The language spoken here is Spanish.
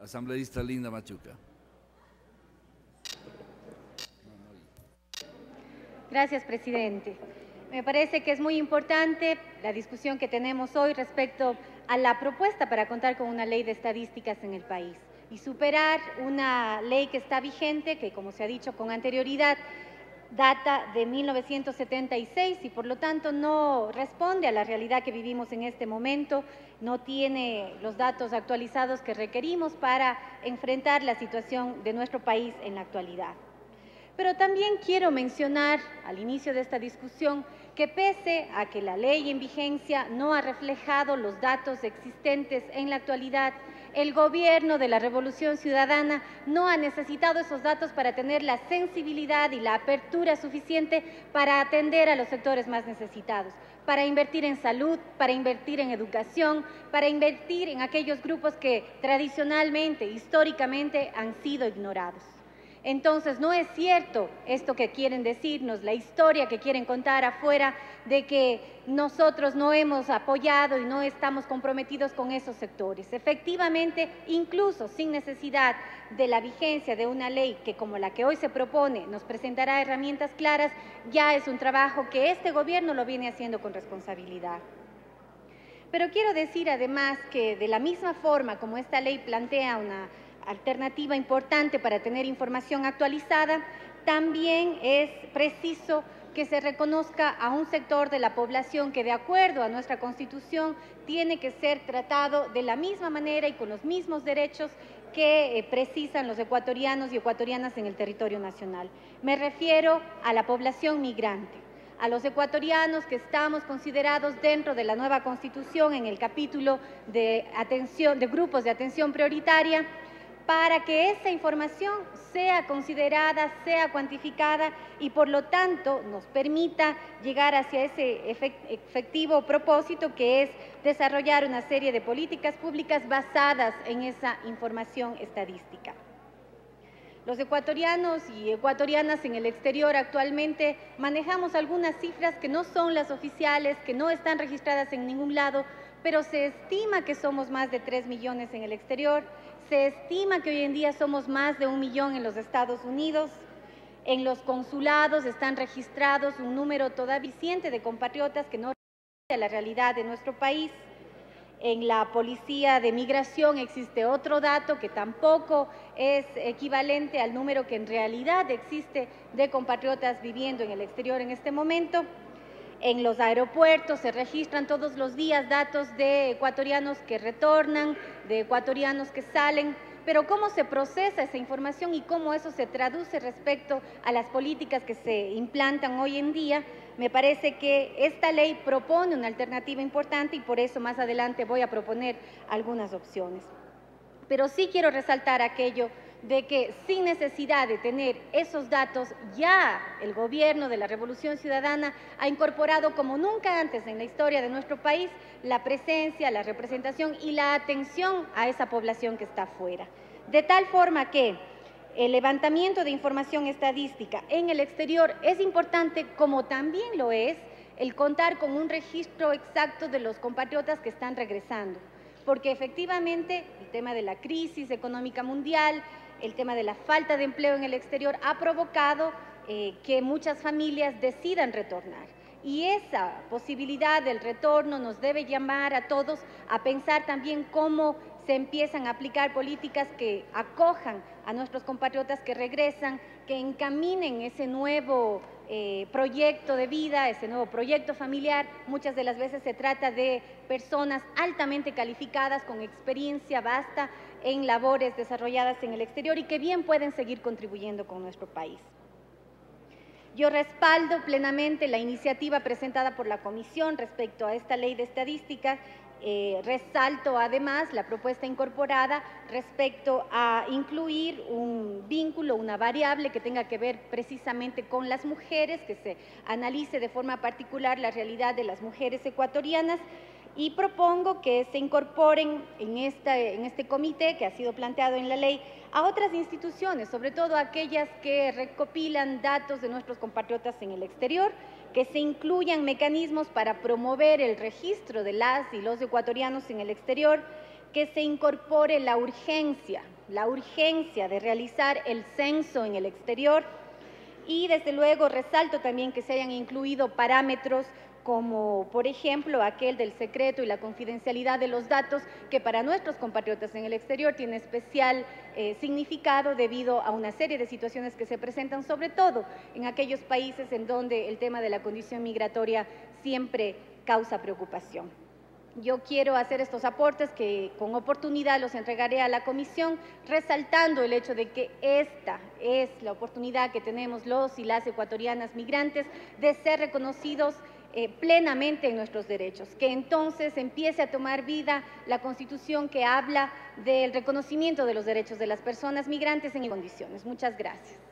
Asambleísta Linda Machuca. Gracias, presidente. Me parece que es muy importante la discusión que tenemos hoy respecto a la propuesta para contar con una ley de estadísticas en el país y superar una ley que está vigente, que como se ha dicho con anterioridad, data de 1976 y por lo tanto no responde a la realidad que vivimos en este momento, no tiene los datos actualizados que requerimos para enfrentar la situación de nuestro país en la actualidad. Pero también quiero mencionar al inicio de esta discusión que pese a que la ley en vigencia no ha reflejado los datos existentes en la actualidad, el gobierno de la Revolución Ciudadana no ha necesitado esos datos para tener la sensibilidad y la apertura suficiente para atender a los sectores más necesitados, para invertir en salud, para invertir en educación, para invertir en aquellos grupos que tradicionalmente, históricamente han sido ignorados. Entonces, no es cierto esto que quieren decirnos, la historia que quieren contar afuera de que nosotros no hemos apoyado y no estamos comprometidos con esos sectores. Efectivamente, incluso sin necesidad de la vigencia de una ley que como la que hoy se propone nos presentará herramientas claras, ya es un trabajo que este gobierno lo viene haciendo con responsabilidad. Pero quiero decir además que de la misma forma como esta ley plantea una alternativa importante para tener información actualizada, también es preciso que se reconozca a un sector de la población que de acuerdo a nuestra Constitución tiene que ser tratado de la misma manera y con los mismos derechos que precisan los ecuatorianos y ecuatorianas en el territorio nacional. Me refiero a la población migrante, a los ecuatorianos que estamos considerados dentro de la nueva Constitución en el capítulo de grupos de atención prioritaria, para que esa información sea considerada, sea cuantificada y por lo tanto nos permita llegar hacia ese efectivo propósito que es desarrollar una serie de políticas públicas basadas en esa información estadística. Los ecuatorianos y ecuatorianas en el exterior actualmente manejamos algunas cifras que no son las oficiales, que no están registradas en ningún lado, pero se estima que somos más de 3 millones en el exterior, se estima que hoy en día somos más de 1 millón en los Estados Unidos, en los consulados están registrados un número todavía vigente de compatriotas que no responden a la realidad de nuestro país. En la Policía de Migración existe otro dato que tampoco es equivalente al número que en realidad existe de compatriotas viviendo en el exterior en este momento. En los aeropuertos se registran todos los días datos de ecuatorianos que retornan, de ecuatorianos que salen, pero cómo se procesa esa información y cómo eso se traduce respecto a las políticas que se implantan hoy en día, me parece que esta ley propone una alternativa importante y por eso más adelante voy a proponer algunas opciones. Pero sí quiero resaltar aquello de que sin necesidad de tener esos datos, ya el gobierno de la Revolución Ciudadana ha incorporado como nunca antes en la historia de nuestro país la presencia, la representación y la atención a esa población que está afuera. De tal forma que el levantamiento de información estadística en el exterior es importante, como también lo es el contar con un registro exacto de los compatriotas que están regresando, porque efectivamente el tema de la crisis económica mundial, el tema de la falta de empleo en el exterior ha provocado que muchas familias decidan retornar. Y esa posibilidad del retorno nos debe llamar a todos a pensar también cómo se empiezan a aplicar políticas que acojan a nuestros compatriotas que regresan, que encaminen ese nuevo proyecto de vida, ese nuevo proyecto familiar. Muchas de las veces se trata de personas altamente calificadas, con experiencia vasta en labores desarrolladas en el exterior y que bien pueden seguir contribuyendo con nuestro país. Yo respaldo plenamente la iniciativa presentada por la Comisión respecto a esta ley de estadística. Resalto además la propuesta incorporada respecto a incluir un vínculo, una variable que tenga que ver precisamente con las mujeres, que se analice de forma particular la realidad de las mujeres ecuatorianas, y propongo que se incorporen en este comité que ha sido planteado en la ley a otras instituciones, sobre todo aquellas que recopilan datos de nuestros compatriotas en el exterior, que se incluyan mecanismos para promover el registro de las y los ecuatorianos en el exterior, que se incorpore la urgencia de realizar el censo en el exterior y, desde luego, resalto también que se hayan incluido parámetros como, por ejemplo, aquel del secreto y la confidencialidad de los datos, que para nuestros compatriotas en el exterior tiene especial significado debido a una serie de situaciones que se presentan, sobre todo en aquellos países en donde el tema de la condición migratoria siempre causa preocupación. Yo quiero hacer estos aportes que con oportunidad los entregaré a la comisión, resaltando el hecho de que esta es la oportunidad que tenemos los y las ecuatorianas migrantes de ser reconocidos plenamente en nuestros derechos, que entonces empiece a tomar vida la Constitución que habla del reconocimiento de los derechos de las personas migrantes en condiciones. Muchas gracias.